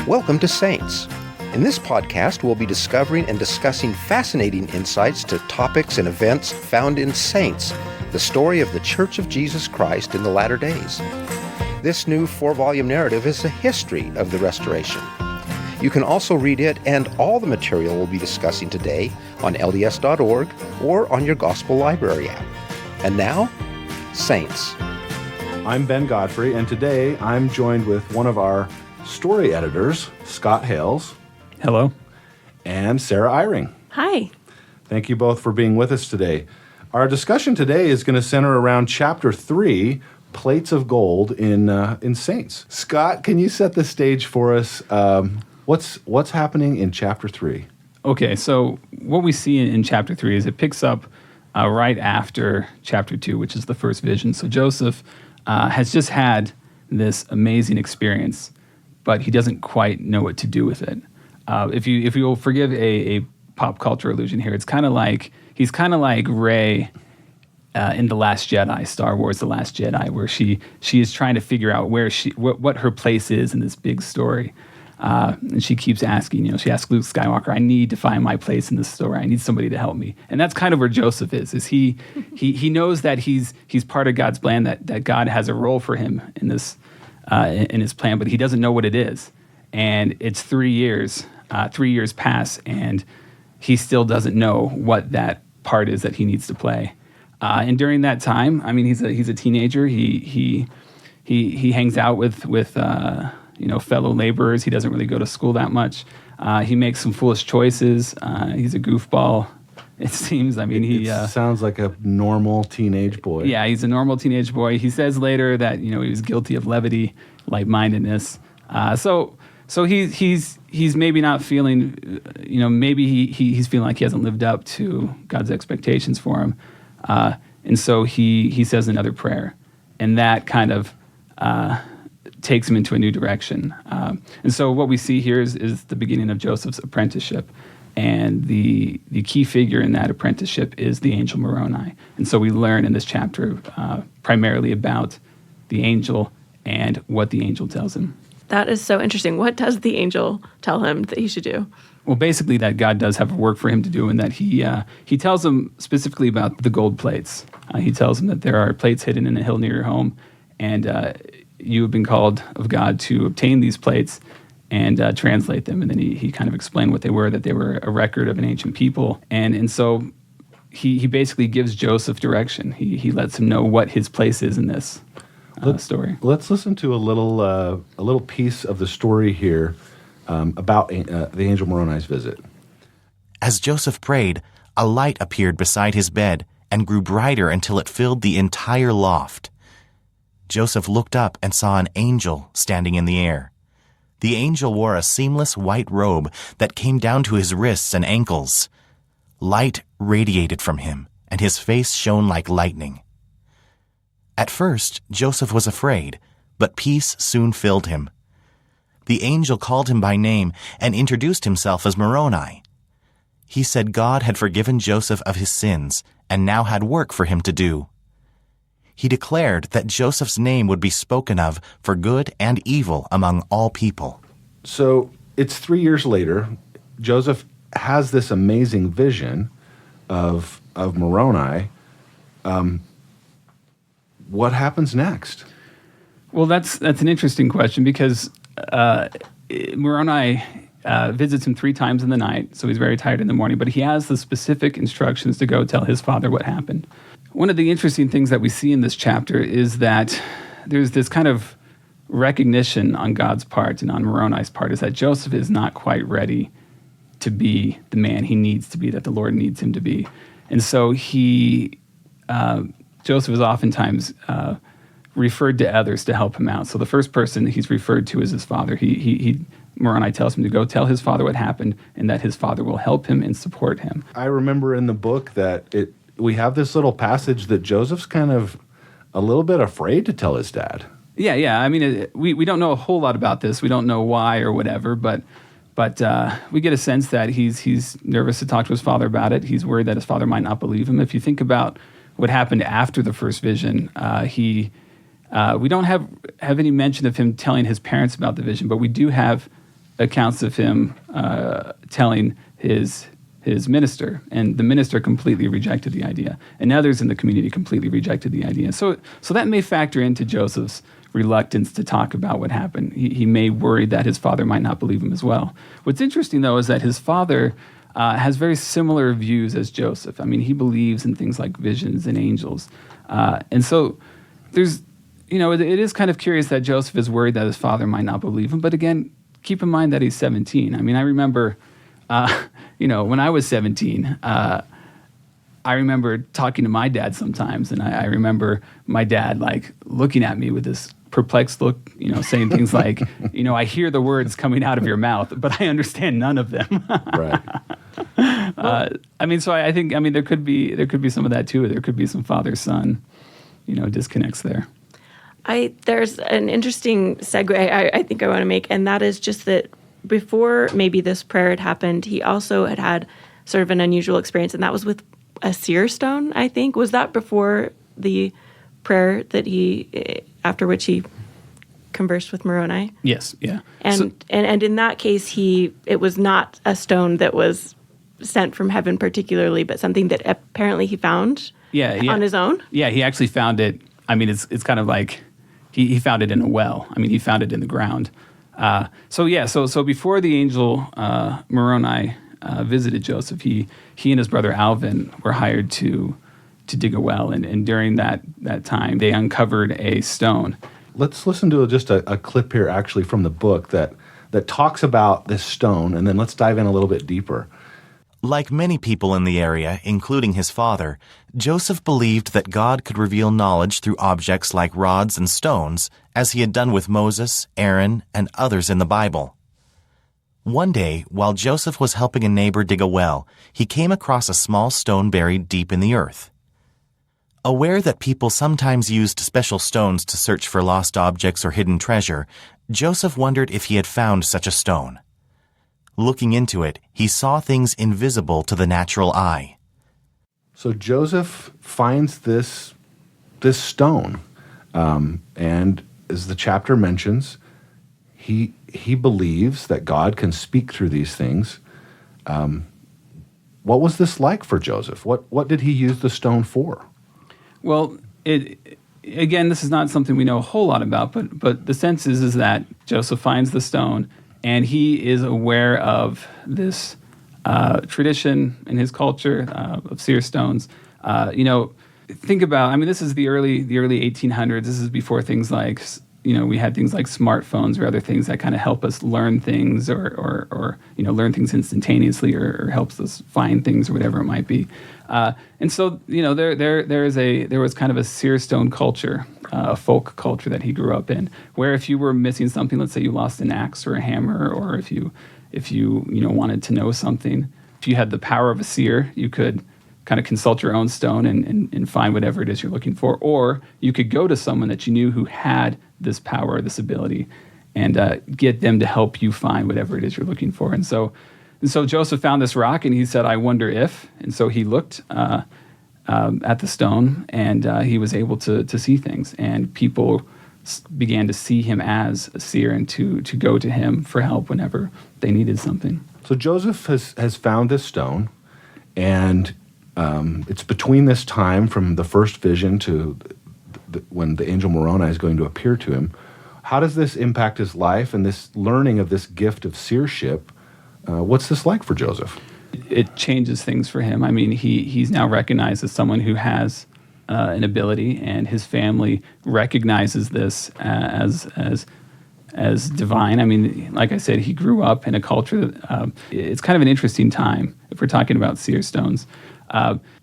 Welcome to Saints. In this podcast, we'll be discovering and discussing fascinating insights to topics and events found in Saints, the story of the Church of Jesus Christ in the latter days. This new 4-volume narrative is a history of the Restoration. You can also read it and all the material we'll be discussing today on LDS.org or on your Gospel Library app. And now, Saints. I'm Ben Godfrey, and today I'm joined with one of our story editors, Scott Hales. Hello. And Sarah Eyring. Hi. Thank you both for being with us today. Our discussion today is going to center around Chapter 3, Plates of Gold in Saints. Scott, can you set the stage for us? What's happening in Chapter 3? Okay, so what we see in Chapter 3 is it picks up right after Chapter 2, which is the first vision. So Joseph has just had this amazing experience, but he doesn't quite know what to do with it. If you will forgive a pop culture allusion here, he's kind of like Rey in The Last Jedi, Star Wars: The Last Jedi, where she is trying to figure out what her place is in this big story. And she keeps asking, she asks Luke Skywalker, I need to find my place in this story. I need somebody to help me. And that's kind of where Joseph is he knows that he's part of God's plan, that God has a role for him in this, in his plan, but he doesn't know what it is. And it's 3 years, 3 years pass, and he still doesn't know what that part is that he needs to play. And during that time, I mean, he's a teenager. He hangs out with fellow laborers. He doesn't really go to school that much. He makes some foolish choices. He's a goofball, it seems. I mean, he sounds like a normal teenage boy. Yeah, he's a normal teenage boy. He says later that he was guilty of levity, light-mindedness. So he's maybe not feeling, maybe he's feeling like he hasn't lived up to God's expectations for him, and so he says another prayer, and that kind of takes him into a new direction. And so what we see here is the beginning of Joseph's apprenticeship. And the key figure in that apprenticeship is the angel Moroni. And so we learn in this chapter primarily about the angel and what the angel tells him. That is so interesting. What does the angel tell him that he should do? Well, basically that God does have work for him to do, and that he tells him specifically about the gold plates. He tells him that there are plates hidden in a hill near your home, and you have been called of God to obtain these plates and translate them. And then he kind of explained what they were, that they were a record of an ancient people. And so he basically gives Joseph direction. He lets him know what his place is in this story. Let's listen to a little piece of the story here about the angel Moroni's visit. As Joseph prayed, a light appeared beside his bed and grew brighter until it filled the entire loft. Joseph looked up and saw an angel standing in the air. The angel wore a seamless white robe that came down to his wrists and ankles. Light radiated from him, and his face shone like lightning. At first, Joseph was afraid, but peace soon filled him. The angel called him by name and introduced himself as Moroni. He said God had forgiven Joseph of his sins and now had work for him to do. He declared that Joseph's name would be spoken of for good and evil among all people. So it's 3 years later. Joseph has this amazing vision of Moroni. What happens next? Well, that's an interesting question, because Moroni visits him 3 times in the night, so he's very tired in the morning, but he has the specific instructions to go tell his father what happened. One of the interesting things that we see in this chapter is that there's this kind of recognition on God's part and on Moroni's part, is that Joseph is not quite ready to be the man he needs to be, that the Lord needs him to be. And so Joseph is oftentimes referred to others to help him out. So the first person he's referred to is his father. Moroni tells him to go tell his father what happened, and that his father will help him and support him. I remember in the book that we have this little passage that Joseph's kind of a little bit afraid to tell his dad. Yeah. I mean, we don't know a whole lot about this. We don't know why or whatever, but we get a sense that he's nervous to talk to his father about it. He's worried that his father might not believe him. If you think about what happened after the first vision, we don't have any mention of him telling his parents about the vision, but we do have accounts of him telling his minister, and the minister completely rejected the idea, and others in the community completely rejected the idea. So that may factor into Joseph's reluctance to talk about what happened. He may worry that his father might not believe him as well. What's interesting, though, is that his father has very similar views as Joseph. I mean, he believes in things like visions and angels. And so there's, it is kind of curious that Joseph is worried that his father might not believe him. But again, keep in mind that he's 17. I mean, I remember, when I was 17, I remember talking to my dad sometimes, and I remember my dad like looking at me with this perplexed look, saying things like, I hear the words coming out of your mouth, but I understand none of them. Right. So I think there could be some of that too. There could be some father-son, disconnects there. There's an interesting segue I think I want to make, and that is just that before maybe this prayer had happened, he also had sort of an unusual experience, and that was with a seer stone, I think. Was that before the prayer that after which he conversed with Moroni? Yes, yeah. And in that case, it was not a stone that was sent from heaven particularly, but something that apparently he found on his own? Yeah, he actually found it. I mean, it's kind of like he found it in a well. I mean, he found it in the ground. So before the angel Moroni visited Joseph, he and his brother Alvin were hired to dig a well, and during that time, they uncovered a stone. Let's listen to just a clip here, actually, from the book that talks about this stone, and then let's dive in a little bit deeper. Like many people in the area, including his father, Joseph believed that God could reveal knowledge through objects like rods and stones, as he had done with Moses, Aaron, and others in the Bible. One day, while Joseph was helping a neighbor dig a well, he came across a small stone buried deep in the earth. Aware that people sometimes used special stones to search for lost objects or hidden treasure, Joseph wondered if he had found such a stone. Looking into it, he saw things invisible to the natural eye. So Joseph finds this stone, and as the chapter mentions, he believes that God can speak through these things. What was this like for Joseph? What did he use the stone for? Well, again, this is not something we know a whole lot about, but the sense is that Joseph finds the stone, and he is aware of this tradition in his culture of seer stones. Think about, this is the early 1800s. This is before things like, we had things like smartphones or other things that kind of help us learn things or learn things instantaneously or helps us find things or whatever it might be. And so, there was kind of a seer stone culture, a folk culture that he grew up in, where if you were missing something, let's say you lost an axe or a hammer, or if you wanted to know something, if you had the power of a seer, you could kind of consult your own stone and find whatever it is you're looking for. Or you could go to someone that you knew who had this power, this ability, and get them to help you find whatever it is you're looking for. And so Joseph found this rock, and he said, "I wonder if." And so he looked at the stone, and he was able to see things. And people began to see him as a seer and to go to him for help whenever they needed something. So Joseph has found this stone, and it's between this time from the first vision to when the angel Moroni is going to appear to him. How does this impact his life and this learning of this gift of seership? What's this like for Joseph? It changes things for him. He's now recognized as someone who has an ability, and his family recognizes this as divine. Like I said, he grew up in a culture that it's kind of an interesting time if we're talking about seer stones.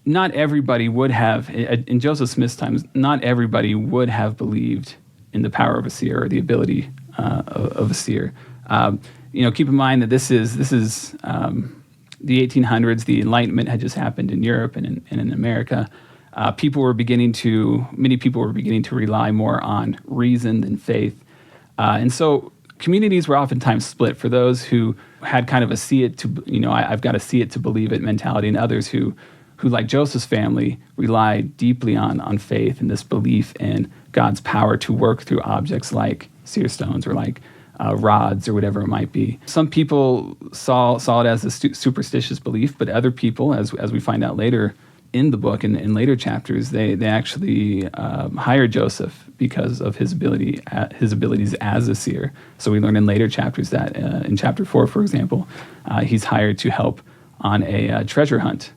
Not everybody would have, in Joseph Smith's times, not everybody would have believed in the power of a seer or the ability of a seer. Keep in mind that this is the 1800s. The Enlightenment had just happened in Europe and in America. Many people were beginning to rely more on reason than faith. And so communities were oftentimes split for those who had kind of a see it to, I've got to see it to believe it mentality, and others who like Joseph's family, relied deeply on faith and this belief in God's power to work through objects like seer stones or like rods or whatever it might be. Some people saw it as a superstitious belief, but other people, as we find out later in the book and in later chapters, they actually hired Joseph because of his abilities as a seer. So we learn in later chapters that in chapter 4, for example, he's hired to help on a treasure hunt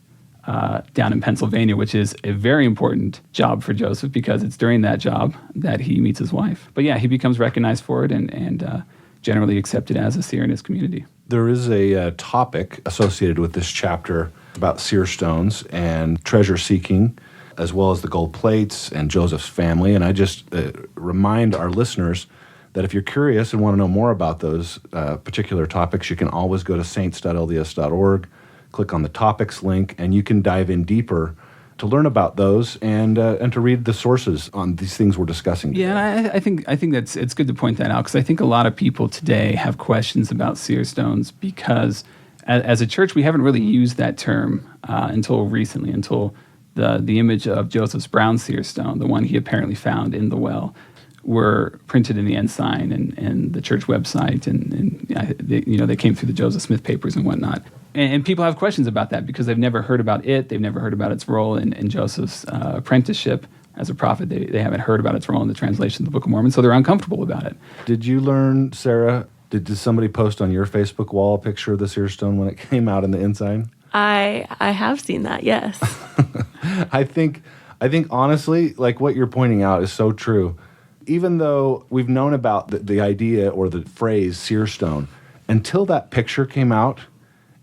down in Pennsylvania, which is a very important job for Joseph because it's during that job that he meets his wife. But yeah, he becomes recognized for it and generally accepted as a seer in his community. There is a topic associated with this chapter about seer stones and treasure seeking, as well as the gold plates and Joseph's family. And I just remind our listeners that if you're curious and want to know more about those particular topics, you can always go to saints.lds.org, click on the topics link, and you can dive in deeper to learn about those and to read the sources on these things we're discussing today. Yeah, I think it's good to point that out because I think a lot of people today have questions about seer stones because as a church we haven't really used that term until recently, until the image of Joseph's brown seer stone, the one he apparently found in the well, were printed in the ensign and the church website, and they came through the Joseph Smith papers and whatnot. And people have questions about that because they've never heard about it. They've never heard about its role in Joseph's apprenticeship as a prophet. They haven't heard about its role in the translation of the Book of Mormon, so they're uncomfortable about it. Did you learn, Sarah, did somebody post on your Facebook wall a picture of the seer stone when it came out in the ensign? I have seen that, yes. I think honestly, like what you're pointing out is so true. Even though we've known about the idea or the phrase seer stone, until that picture came out,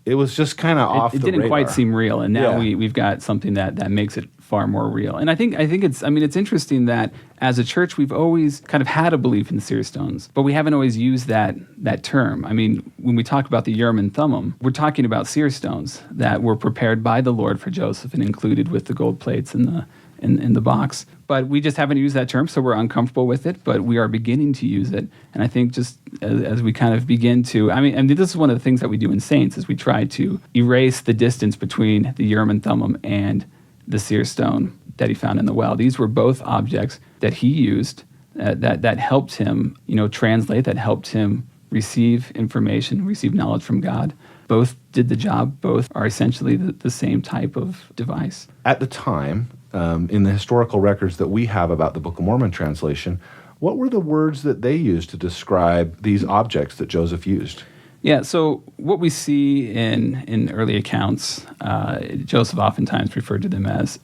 it was just kind of off the radar. It didn't quite seem real, and now we've got something that makes it far more real. And I think it's interesting that as a church we've always kind of had a belief in seer stones, but we haven't always used that term. I mean, when we talk about the Urim and Thummim, we're talking about seer stones that were prepared by the Lord for Joseph and included with the gold plates in the box. But we just haven't used that term, so we're uncomfortable with it, but we are beginning to use it. And I think just as we kind of begin to, and this is one of the things that we do in Saints, is we try to erase the distance between the Urim and Thummim and the seer stone that he found in the well. These were both objects that he used that helped him, translate, that helped him receive information, receive knowledge from God. Both did the job. Both are essentially the same type of device. At the time, in the historical records that we have about the Book of Mormon translation, what were the words that they used to describe these objects that Joseph used? Yeah, so what we see in early accounts, Joseph oftentimes referred to them as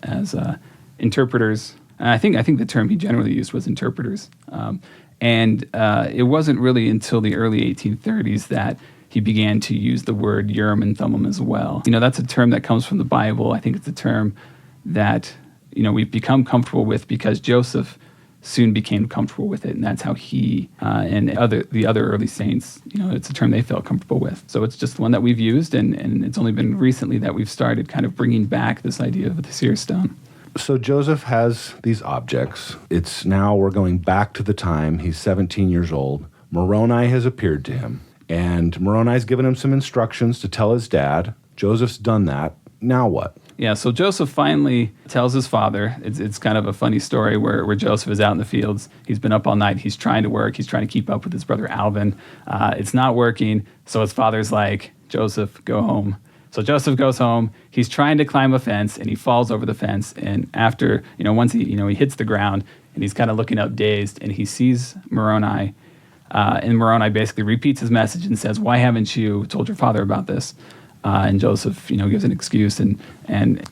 interpreters. And I think the term he generally used was interpreters. And it wasn't really until the early 1830s that he began to use the word Urim and Thummim as well. That's a term that comes from the Bible. I think it's a term that we've become comfortable with because Joseph soon became comfortable with it, and that's how he and the other early saints, it's a term they felt comfortable with. So it's just one that we've used, and it's only been recently that we've started kind of bringing back this idea of the seer stone. So Joseph has these objects. It's now we're going back to the time he's 17 years old. Moroni has appeared to him, and Moroni's given him some instructions to tell his dad. Joseph's done that. Now what? Yeah, so Joseph finally tells his father. It's kind of a funny story where Joseph is out in the fields. He's been up all night. He's trying to work. He's trying to keep up with his brother Alvin. It's not working. So his father's like, Joseph, go home. So Joseph goes home. He's trying to climb a fence, and he falls over the fence. And after, once he hits the ground, and he's kind of looking up dazed, and he sees Moroni. And Moroni basically repeats his message and says, why haven't you told your father about this? And Joseph, gives an excuse, and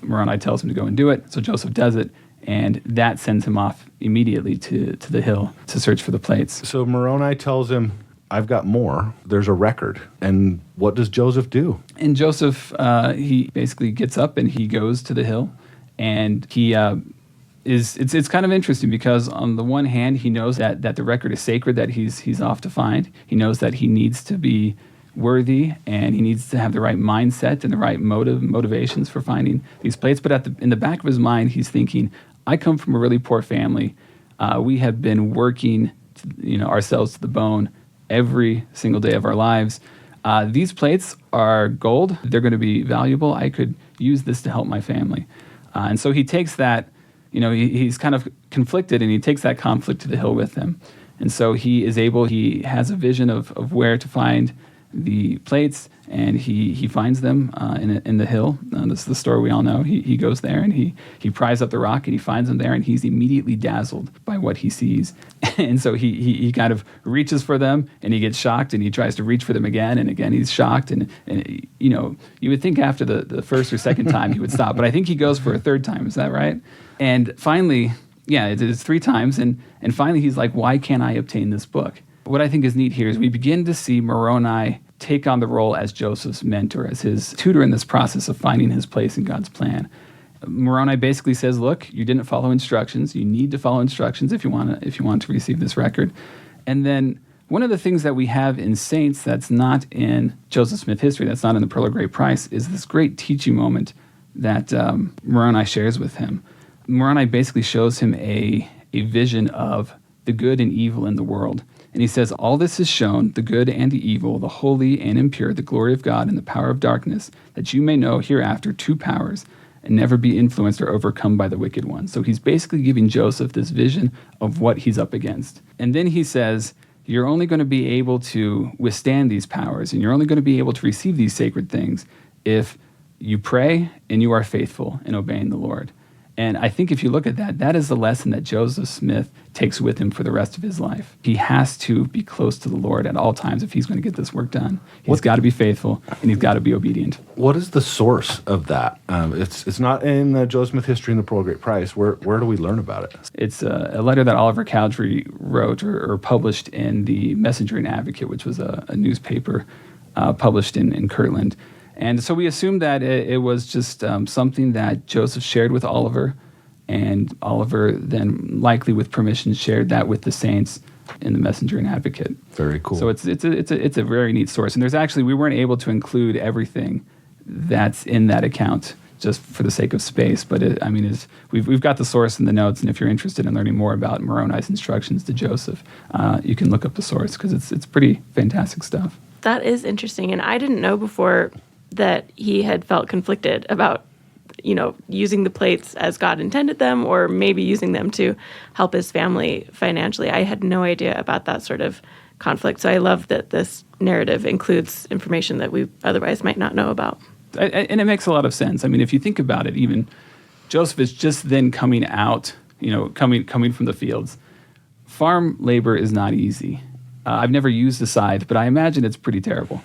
Moroni tells him to go and do it. So Joseph does it, and that sends him off immediately to the hill to search for the plates. So Moroni tells him, I've got more. There's a record. And what does Joseph do? And Joseph, he basically gets up and he goes to the hill, and he it's kind of interesting because on the one hand, he knows that the record is sacred that he's off to find. He knows that he needs to be worthy, and he needs to have the right mindset and the right motivations for finding these plates. But in the back of his mind, he's thinking, I come from a really poor family. We have been working ourselves to the bone every single day of our lives. These plates are gold. They're going to be valuable. I could use this to help my family. And so he takes that, he's kind of conflicted, and he takes that conflict to the hill with him. And so he has a vision of where to find the plates, and he finds them in the hill. This is the story we all know. He goes there, and he pries up the rock, and he finds them there, and he's immediately dazzled by what he sees. And so he kind of reaches for them, and he gets shocked, and he tries to reach for them again, and again he's shocked. And you would think after the first or second time he would stop, but I think he goes for a third time. Is that right? And finally, it's 3 times, and finally he's like, why can't I obtain this book? What I think is neat here is we begin to see Moroni take on the role as Joseph's mentor, as his tutor in this process of finding his place in God's plan. Moroni basically says, look, you didn't follow instructions. You need to follow instructions if you want to receive this record. And then one of the things that we have in Saints that's not in Joseph Smith history, that's not in the Pearl of Great Price, is this great teaching moment that Moroni shares with him. Moroni basically shows him a vision of the good and evil in the world. And he says, all this is shown, the good and the evil, the holy and impure, the glory of God and the power of darkness, that you may know hereafter 2 powers, and never be influenced or overcome by the wicked one. So he's basically giving Joseph this vision of what he's up against. And then he says, you're only going to be able to withstand these powers, and you're only going to be able to receive these sacred things if you pray and you are faithful in obeying the Lord. And I think if you look at that, that is the lesson that Joseph Smith takes with him for the rest of his life. He has to be close to the Lord at all times if he's going to get this work done. He's got to be faithful, and he's got to be obedient. What is the source of that? It's not in the Joseph Smith history and the Pearl of Great Price. Where do we learn about it? It's a letter that Oliver Cowdery wrote or published in the Messenger and Advocate, which was a newspaper published in Kirtland. And so we assumed that it was just something that Joseph shared with Oliver, and Oliver then, likely with permission, shared that with the saints in the Messenger and Advocate. Very cool. So it's a very neat source. And we weren't able to include everything that's in that account just for the sake of space. But we've got the source in the notes, and if you're interested in learning more about Moroni's instructions to Joseph, you can look up the source because it's pretty fantastic stuff. That is interesting, and I didn't know before that he had felt conflicted about, using the plates as God intended them, or maybe using them to help his family financially. I had no idea about that sort of conflict. So I love that this narrative includes information that we otherwise might not know about. And it makes a lot of sense. I mean, if you think about it, even Joseph is just then coming out, coming from the fields. Farm labor is not easy. I've never used a scythe, but I imagine it's pretty terrible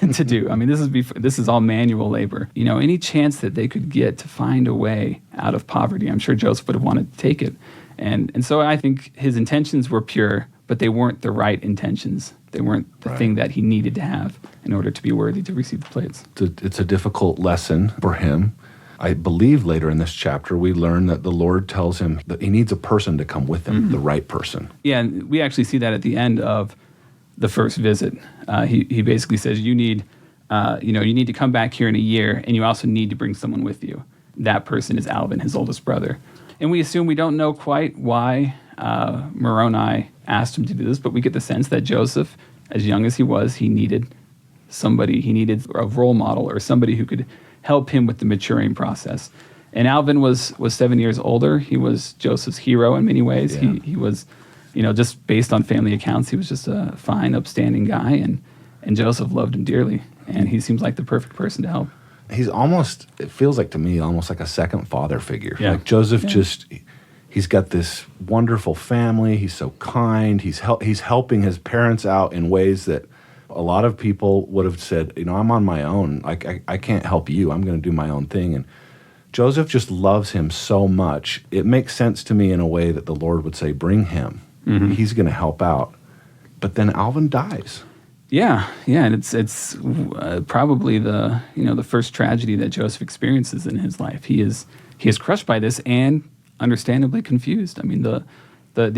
to do. I mean, this is all manual labor. Any chance that they could get to find a way out of poverty, I'm sure Joseph would have wanted to take it. And so I think his intentions were pure, but they weren't the right intentions. They weren't the thing that he needed to have in order to be worthy to receive the plates. It's a difficult lesson for him. I believe later in this chapter, we learn that the Lord tells him that he needs a person to come with him, the right person. Yeah, and we actually see that at the end of the first visit. He basically says, you need to come back here in a year, and you also need to bring someone with you. That person is Alvin, his oldest brother. And we assume we don't know quite why Moroni asked him to do this, but we get the sense that Joseph, as young as he was, he needed a role model or somebody who could help him with the maturing process. And Alvin was 7 years older. He was Joseph's hero in many ways. Yeah. He was, just based on family accounts, he was just a fine, upstanding guy, and Joseph loved him dearly. And he seems like the perfect person to help. He's almost, it feels like to me, almost like a second father figure. Yeah. Like Joseph he's got this wonderful family. He's so kind. He's helping his parents out in ways that a lot of people would have said, I'm on my own. I can't help you. I'm going to do my own thing. And Joseph just loves him so much. It makes sense to me in a way that the Lord would say, bring him. Mm-hmm. He's going to help out. But then Alvin dies. Yeah, and it's probably the first tragedy that Joseph experiences in his life. He is crushed by this and understandably confused. I mean, the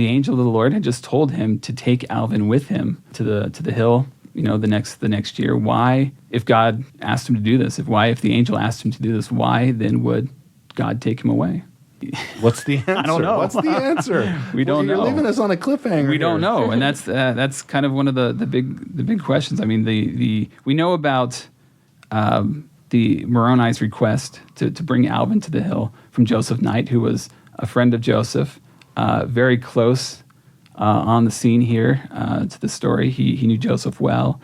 angel of the Lord had just told him to take Alvin with him to the hill, the next year. Why, if God asked him to do this, if the angel asked him to do this, why then would God take him away? What's the answer? I don't know. What's the answer? We don't know. You're leaving us on a cliffhanger. We don't know, and that's kind of one of the big questions. I mean, we know about the Moroni's request to bring Alvin to the hill from Joseph Knight, who was a friend of Joseph, very close on the scene here to the story. He knew Joseph well.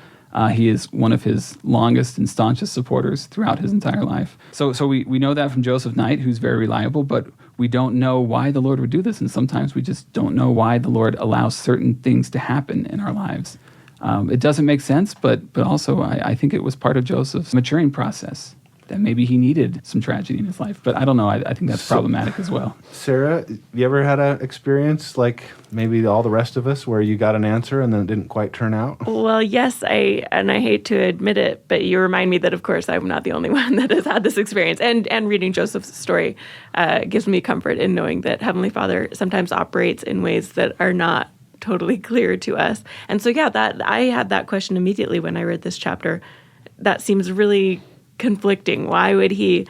He is one of his longest and staunchest supporters throughout his entire life. So we know that from Joseph Knight, who's very reliable, but we don't know why the Lord would do this, and sometimes we just don't know why the Lord allows certain things to happen in our lives. It doesn't make sense, but also I think it was part of Joseph's maturing process, that maybe he needed some tragedy in his life. But I don't know. I think that's problematic as well. Sarah, you ever had an experience like maybe all the rest of us where you got an answer and then it didn't quite turn out? Well, yes, I hate to admit it, but you remind me that, of course, I'm not the only one that has had this experience. And reading Joseph's story gives me comfort in knowing that Heavenly Father sometimes operates in ways that are not totally clear to us. And so, yeah, that I had that question immediately when I read this chapter. That seems really conflicting. Why would he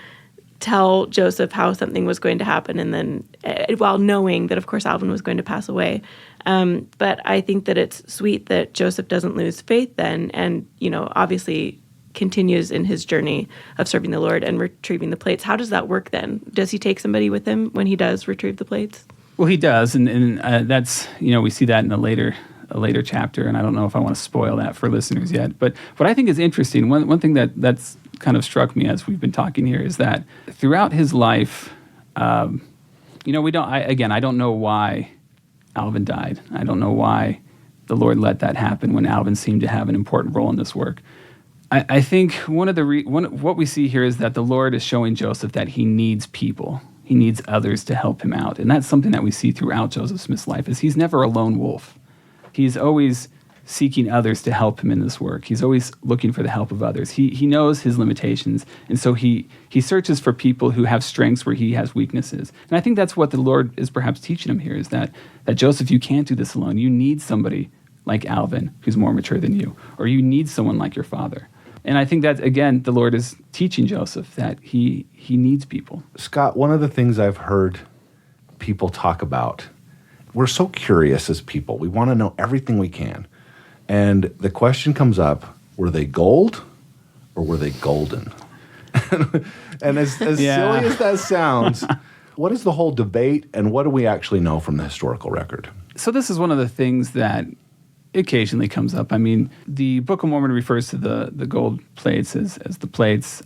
tell Joseph how something was going to happen, and then while knowing that, of course, Alvin was going to pass away? But I think that it's sweet that Joseph doesn't lose faith then, and obviously continues in his journey of serving the Lord and retrieving the plates. How does that work then? Does he take somebody with him when he does retrieve the plates? Well, he does, and that's we see that in a later chapter, and I don't know if I want to spoil that for listeners yet. But what I think is interesting, one thing that's kind of struck me as we've been talking here is that throughout his life, I don't know why Alvin died. I don't know why the Lord let that happen when Alvin seemed to have an important role in this work. I think what we see here is that the Lord is showing Joseph that he needs people. He needs others to help him out. And that's something that we see throughout Joseph Smith's life, is he's never a lone wolf. He's always seeking others to help him in this work. He's always looking for the help of others. He knows his limitations, and so he searches for people who have strengths where he has weaknesses. And I think that's what the Lord is perhaps teaching him here, is that Joseph, you can't do this alone. You need somebody like Alvin, who's more mature than you, or you need someone like your father. And I think that, again, the Lord is teaching Joseph that he needs people. Scott, one of the things I've heard people talk about, we're so curious as people. We want to know everything we can. And the question comes up, were they gold or were they golden? And as silly as that sounds, what is the whole debate, and what do we actually know from the historical record? So this is one of the things that occasionally comes up. I mean, the Book of Mormon refers to the gold plates as the plates.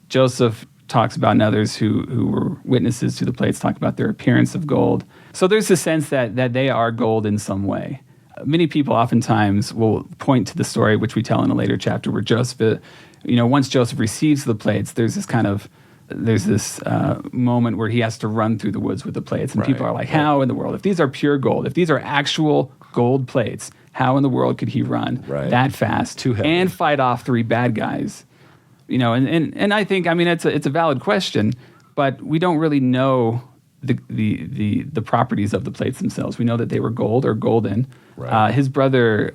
Joseph talks about, and others who were witnesses to the plates talk about their appearance of gold. So there's a sense that they are gold in some way. Many people oftentimes will point to the story, which we tell in a later chapter, where Joseph, once Joseph receives the plates, there's this moment where he has to run through the woods with the plates. And people are like, how in the world? If these are pure gold, if these are actual gold plates, how in the world could he run that fast and fight off 3 bad guys? And I think, it's a valid question, but we don't really know the properties of the plates themselves. We know that they were gold or golden. His brother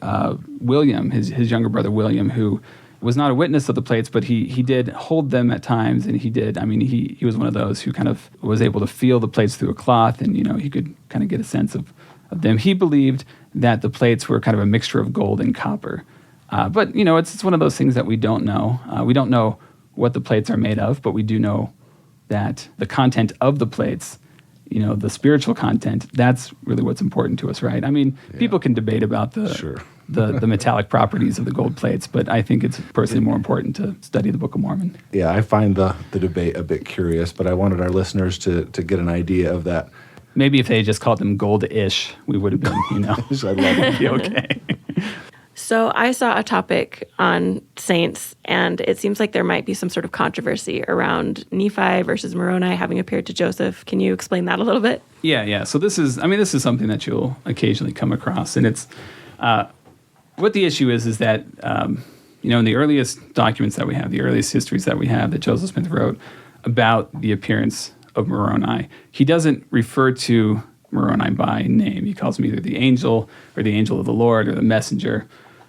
William, his younger brother William, who was not a witness of the plates, but he did hold them at times, and he was one of those who kind of was able to feel the plates through a cloth, and he could kind of get a sense of them. He believed that the plates were kind of a mixture of gold and copper. But it's one of those things that we don't know. We don't know what the plates are made of, but we do know that the content of the plates, the spiritual content, that's really what's important to us, right? People can debate about the metallic properties of the gold plates, but I think it's personally more important to study the Book of Mormon. Yeah, I find the debate a bit curious, but I wanted our listeners to get an idea of that. Maybe if they just called them gold-ish, we would have been, I love it. be okay. So I saw a topic on saints, and it seems like there might be some sort of controversy around Nephi versus Moroni having appeared to Joseph. Can you explain that a little bit? Yeah. So this is something that you'll occasionally come across, and it's what the issue is that in the earliest documents that we have, the earliest histories that we have that Joseph Smith wrote about the appearance of Moroni, he doesn't refer to Moroni by name. He calls him either the angel or the angel of the Lord or the messenger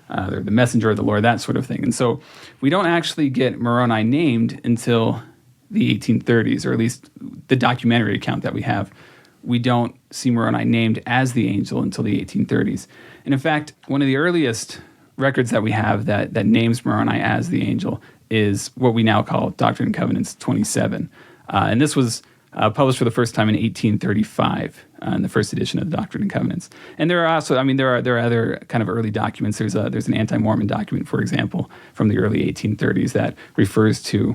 of the Lord, that sort of thing. And so we don't actually get Moroni named until the 1830s, or at least the documentary account that we have. We don't see Moroni named as the angel until the 1830s. And in fact, one of the earliest records that we have that names Moroni as the angel is what we now call Doctrine and Covenants 27. And this was published for the first time in 1835 in the first edition of the Doctrine and Covenants. And there are also, there are other kind of early documents. There's an anti-Mormon document, for example, from the early 1830s that refers to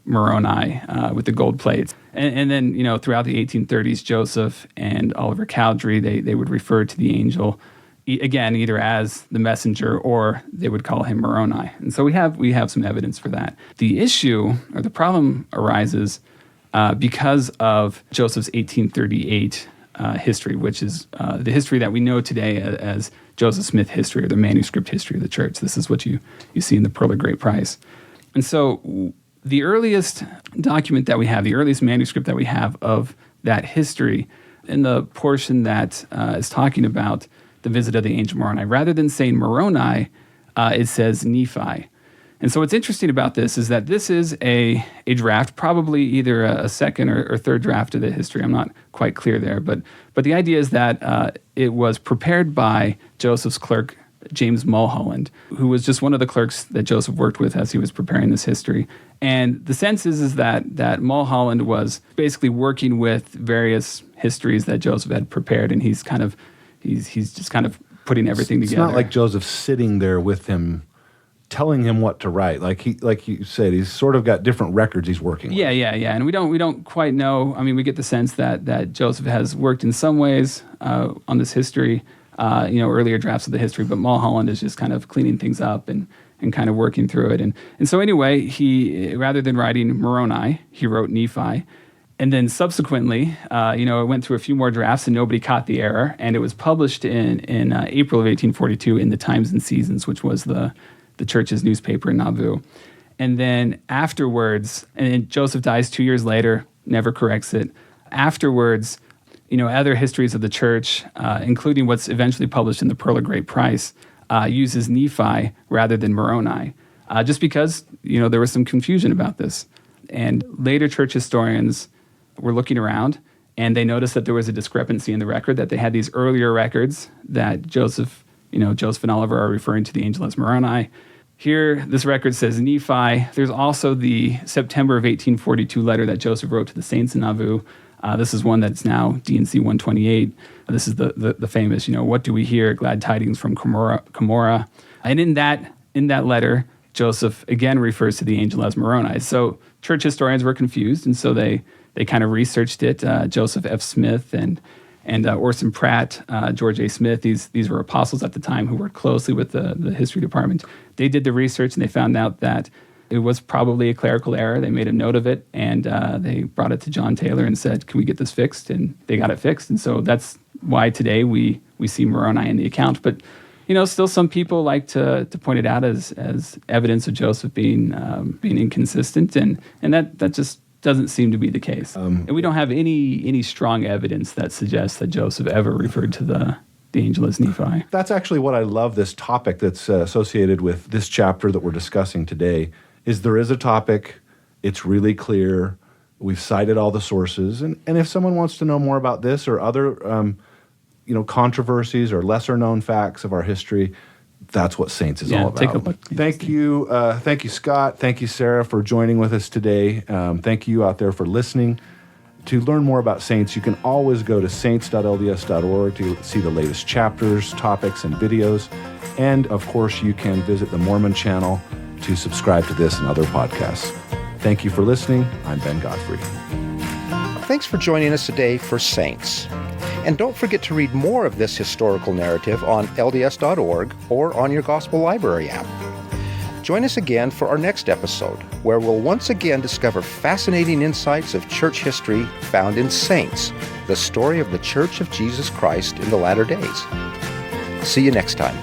Moroni with the gold plates. And then, throughout the 1830s, Joseph and Oliver Cowdery, they would refer to the angel, again, either as the messenger or they would call him Moroni. And so we have some evidence for that. The issue or the problem arises because of Joseph's 1838 history, which is the history that we know today as Joseph Smith history, or the manuscript history of the church. This is what you see in the Pearl of Great Price. And so the earliest document that we have, the earliest manuscript that we have of that history, in the portion that is talking about the visit of the angel Moroni, rather than saying Moroni, it says Nephi. And so what's interesting about this is that this is a draft, probably either a second or third draft of the history. I'm not quite clear there. But the idea is that it was prepared by Joseph's clerk, James Mulholland, who was just one of the clerks that Joseph worked with as he was preparing this history. And the sense is that Mulholland was basically working with various histories that Joseph had prepared, and he's just kind of putting everything together. It's not like Joseph's sitting there with him, telling him what to write. Like you said, he's sort of got different records he's working with. Yeah. And we don't quite know. We get the sense that Joseph has worked in some ways on this history, earlier drafts of the history, but Mulholland is just kind of cleaning things up and kind of working through it. And so anyway, he, rather than writing Moroni, he wrote Nephi. And then subsequently, it went through a few more drafts and nobody caught the error. And it was published in April of 1842 in the Times and Seasons, which was the church's newspaper in Nauvoo. And then afterwards, and Joseph dies 2 years later, never corrects it. Afterwards, other histories of the church, including what's eventually published in the Pearl of Great Price, uses Nephi rather than Moroni, just because, there was some confusion about this. And later church historians were looking around, and they noticed that there was a discrepancy in the record, that they had these earlier records that Joseph and Oliver are referring to the angel as Moroni. Here, this record says Nephi. There's also the September of 1842 letter that Joseph wrote to the saints in Nauvoo. This is one that's now D&C 128. This is the famous, what do we hear? Glad tidings from Cumorah. And in that letter, Joseph again refers to the angel as Moroni. So church historians were confused, and so they kind of researched it. Joseph F. Smith and Orson Pratt, George A. Smith, these were apostles at the time who worked closely with the history department. They did the research, and they found out that it was probably a clerical error. They made a note of it, and they brought it to John Taylor and said, can we get this fixed? And they got it fixed. And so that's why today we see Moroni in the account. But, still some people like to point it out as evidence of Joseph being inconsistent, and that just doesn't seem to be the case. And we don't have any strong evidence that suggests that Joseph ever referred to the angel as Nephi. That's actually what I love, this topic that's associated with this chapter that we're discussing today, is there is a topic, it's really clear, we've cited all the sources, and if someone wants to know more about this or other controversies or lesser-known facts of our history, that's what Saints is all about. Take a look. Thank you, Scott. Thank you, Sarah, for joining with us today. Thank you out there for listening. To learn more about Saints, you can always go to saints.lds.org to see the latest chapters, topics, and videos. And, of course, you can visit the Mormon channel to subscribe to this and other podcasts. Thank you for listening. I'm Ben Godfrey. Thanks for joining us today for Saints. And don't forget to read more of this historical narrative on LDS.org or on your Gospel Library app. Join us again for our next episode, where we'll once again discover fascinating insights of church history found in Saints, the story of the Church of Jesus Christ in the latter days. See you next time.